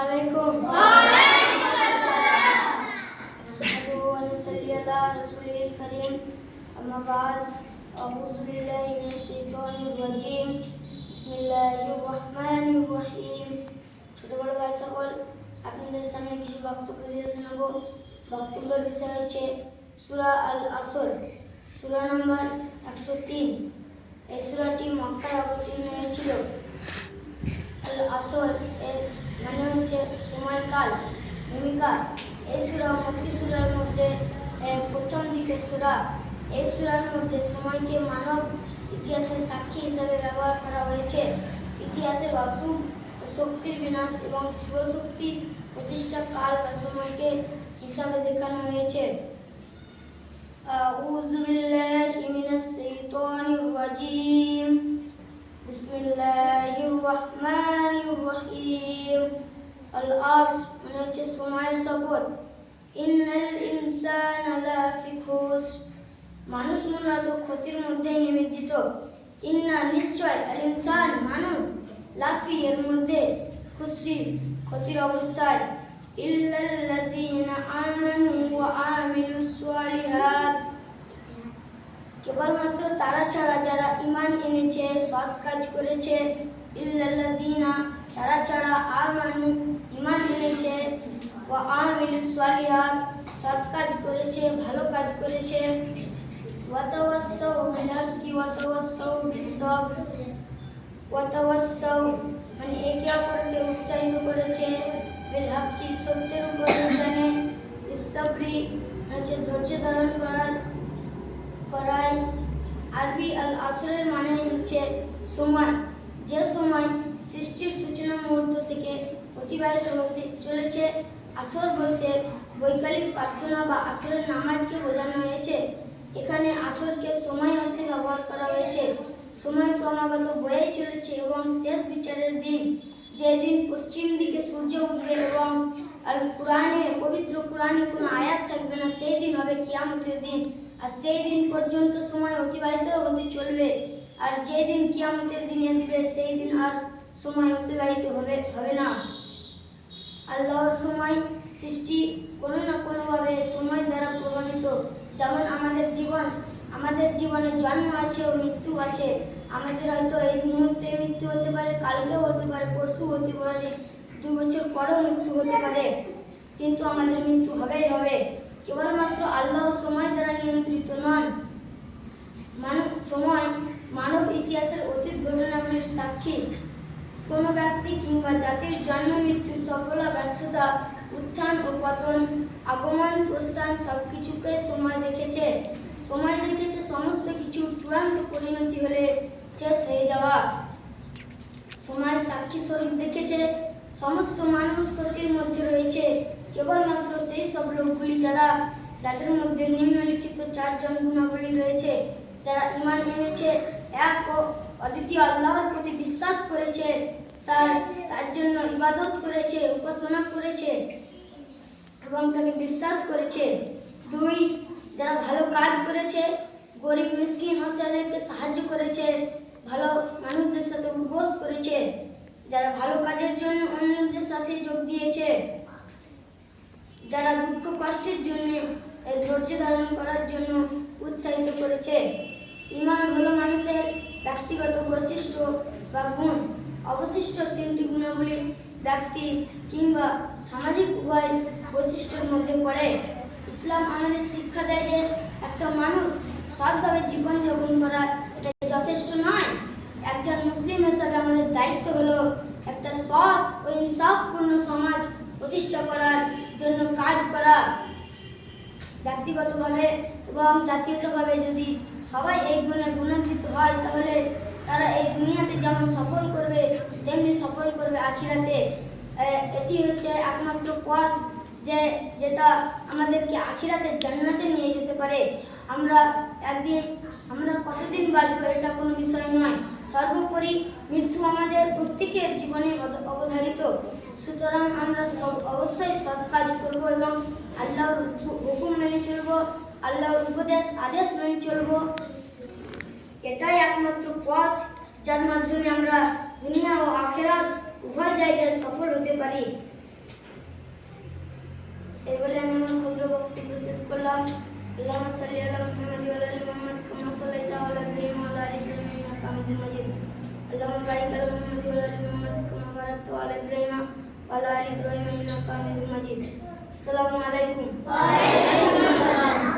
আলাইকুম। ওয়ালাইকুম আসসালাম। নাহমাদুহু ওয়া নুসাল্লি আলা রাসূলিল কারীম। আম্মা বা'দ। আউযু বিল্লাহি মিনাশ শাইতানির রাজীম। বিসমিল্লাহির রহমানির রহিম। ছোট বড় ভাই সকল, আপনাদের সামনে কিছু বক্তব্য দিয়ে শোনাবো। বক্তব্যের বিষয় হচ্ছে সূরা আল আসর, সূরা নম্বর 103। এই সূরাটি মক্কায় অবতীর্ণ হয়েছিল। আল আসর এর মানে হচ্ছে সময়কাল, ভূমিকা। এই সূরা মক্কি সূরার মধ্যে প্রথম দিকের সূরা। এই সূরার মধ্যে সময়কে মানব ইতিহাসের সাক্ষী হিসেবে ব্যবহার করা হয়েছে। ইতিহাসের অশুভ শক্তির বিনাশ এবং শুভ শক্তির প্রতিষ্ঠা কাল বা সময়কে হিসাবে দেখানো হয়েছে। আউযু বিল্লাহি মিনাশ শাইতানির রাজীম। বিসমিল্লাহির রহমানির রহিম। আল আসর মানে হচ্ছে সময়ের শপথ। ইন্নাল ইনসানা লাফি খুসর, মানুষ মূলত ক্ষতির মধ্যে নিমজ্জিত। ইন্না নিশ্চয়, আল ইনসান মানুষ, লাফি এর মধ্যে, খুসরি ক্ষতির অবস্থায়। ইল্লাল্লাযীনা আমানু ওয়া আমিলুস সালিহাত, কেবলমাত্র তারা ছাড়া যারা ঈমান এনেছে, সৎ কাজ করেছে। ইল্লাল্লাযীনা তারা ছাড়া, আমানু ঈমান এনেছে, ওয়া আমিলুস সালিহাত সৎ কাজ করেছে, ভালো কাজ করেছে। ওয়া তাওয়াসসাউ বিল হাক্কি ওয়া তাওয়াসসাউ বিস সবর, ওয়া তাওয়াসসাউ মানে একে অপরকে উৎসাহিত করেছে, বিল হাক্কি সত্যের উপর জানে, বিস সবরি হচ্ছে ধৈর্য ধারণ করায়। আরবি আল আসরের মানে হচ্ছে সময়, যে সময় সৃষ্টির সূচনা মুহূর্ত থেকে অতিবাহিত হতে চলেছে। আসর বলতে বৈকালিক প্রার্থনা বা আসরের নামাজকে বোঝানো হয়েছে। এখানে আসরকে সময় অর্থে ব্যবহার করা হয়েছে। সময় ক্রমাগত বয়েই চলেছে এবং শেষ বিচারের দিন, যে দিন পশ্চিম দিকে সূর্য উঠবে এবং পবিত্র কোরআনে কোনো আয়াত থাকবে না, সেই দিন হবে কিয়ামতের দিন। আর সেই দিন পর্যন্ত সময় অতিবাহিত হতে চলবে। আর যে দিন কিয়ামতের দিন আসবে, সেই দিন আর সময় অতিবাহিত হবে না। আল্লাহর সময় সৃষ্টি কোনো না কোনোভাবে সময় দ্বারা প্রভাবিত। যেমন আমাদের জীবনে জন্ম আছে ও মৃত্যু আছে। আমাদের হয়তো এই মুহূর্তে মৃত্যু হতে পারে, কালকেও হতে পারে, পরশু হতে পারে, 2 বছর পরেও মৃত্যু হতে পারে, কিন্তু আমাদের মৃত্যু হবেই হবে। কেবলমাত্র আল্লাহ সময় দ্বারা নিয়ন্ত্রিত নন। সময় মানব ইতিহাসের অতীত ঘটনাগুলির সাক্ষী। কোনো ব্যক্তি কিংবা জাতির জন্ম, মৃত্যু, সফলতা, ব্যর্থতা, উত্থান ও পতন, আগমন, প্রস্থান সবকিছুকে সময় দেখেছে। সময় দেখেছে সমস্ত কিছু চূড়ান্ত পরিণতি হলে শেষ হয়ে যাওয়া। সময় সাক্ষী স্বরূপ দেখেছে সমস্ত মানুষ ক্ষতির মধ্যে রয়েছে। কেবলমাত্র সেই সব লোকগুলি যাদের মধ্যে নিম্নলিখিত 4জন গুণাবলী রয়েছে: যারা ঈমান এনেছে, এক ও অদ্বিতীয় আল্লাহর প্রতি বিশ্বাস করেছে, তার জন্য ইবাদত করেছে, উপাসনা করেছে এবং তাকে বিশ্বাস করেছে। 2, যারা ভালো কাজ করেছে, গরিব মিসকিন অসহায়দেরকে সাহায্য করেছে, ভালো মানুষদের সাথে উপবাস করেছে, যারা ভালো কাজের জন্য অন্যদের সাথে যোগ দিয়েছে, যারা দুঃখ কষ্টের জন্য ধৈর্য ধারণ করার জন্য উৎসাহিত করেছে। ঈমান হলো মানুষের ব্যক্তিগত বৈশিষ্ট্য বা গুণ। অবশিষ্ট 3টি গুণাবলী ব্যক্তি কিংবা সামাজিক উভয় বৈশিষ্ট্যের মধ্যে পড়ে। ইসলাম আমাদের শিক্ষা দেয় যে একটা মানুষ সৎভাবে জীবনযাপন করা এটা যথেষ্ট নয়। একজন মুসলিম হিসাবে আমাদের দায়িত্ব হলো একটা সৎ ও ইনসাফপূর্ণ সমাজ প্রতিষ্ঠা করার জন্য কাজ করা। ব্যক্তিগতভাবে এবং জাতীয়তাভাবে যদি সবাই এই গুণে গুণান্বিত হয়, তাহলে তারা এই দুনিয়াতে যেমন সফল করবে, তেমনি সফল করবে আখিরাতে। এটি হচ্ছে একমাত্র পথ যেটা আমাদেরকে আখিরাতে জান্নাতে নিয়ে যেতে পারে। আমরা কতদিন বাঁচবো এটা কোনো বিষয় নয়। সর্বোপরি মৃত্যু আমাদের প্রত্যেকের জীবনে অবধারিত। সুতরাং আমরা অবশ্যই সৎ কাজ করব এবং আল্লাহর হুকুম মেনে চলবো, আল্লাহর আদেশ মেনে চলবো। এটাই একমাত্র পথ যার মাধ্যমে আমরা দুনিয়া ও আখিরাত উভয় জায়গায় সফল হতে পারি। এই বলে আমি আমার ক্ষুদ্র বক্তব্য শেষ করলাম। আল্লাহুম্মা সাল্লি আলা মুহাম্মাদ ওয়া আলা আলি মুহাম্মাদ কামা সাল্লাইতা আলা ইব্রাহিম ওয়া আলা আলি ইব্রাহিম ইন্নাকা হামিদুম মাজিদ। আল্লাহুম্মা বারিক আলা মুহাম্মাদ ওয়া আলা আলি মুহাম্মাদ কামা বারাকতা আলা ইব্রাহিম ওয়া আলা আলি ইব্রাহিম ইন্নাকা হামিদুম মাজিদ। আসসালামু আলাইকুম। ওয়া আলাইকুম আসসালাম।